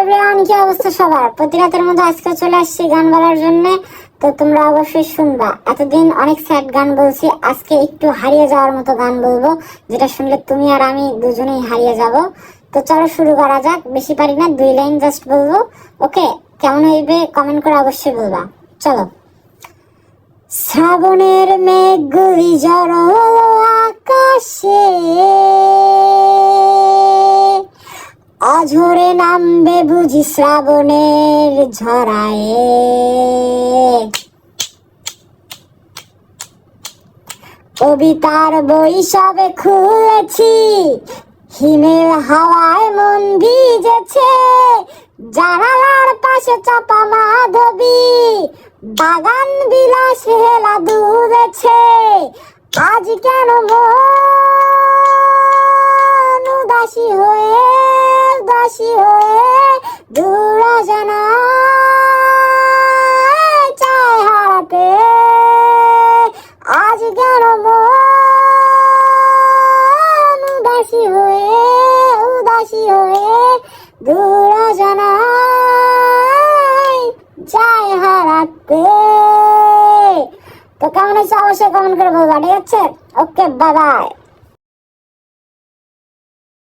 Everyone, কি অবস্থা সবার? প্রতি রাতের মতো আজকে চলে আসছি গান বলার জন্য। তো তোমরা অবশ্যই শুনবা। এতদিন অনেক স্যাড গান বলছি, আজকে একটু হারিয়ে যাওয়ার মতো গান বলবো, যেটা শুনলে তুমি আর আমি দুজনেই হারিয়ে যাব। তো চলো শুরু করা যাক। বেশি পারি না, 2 লাইন জাস্ট বলবো। ওকে, কেমন হইবে কমেন্ট করে অবশ্যই বলবা। চলো। শ্রাবণের মেঘগুলি জড়ো আকাশে, অঝরে নামবে বুঝি শ্রাবণের ঝরায়। কবিতার বই সবে খুলেছি, হিমেল হাওয়ায় মন ভিজেছে। জানালার পাশে চাপা মাধবী, বাগান বিলাস হেলা দুলেছে। আজ কেন মন উদাসী হয়ে দূর অজানায় চায় হারাতে। আজ কেন মন উদাসী হয়ে দূর অজানায় চায় হারাতে। তো কেমন হয়েছে অবশ্যই কমেন্ট করে বলবা, ঠিক আছে? ওকে, বাই বাই।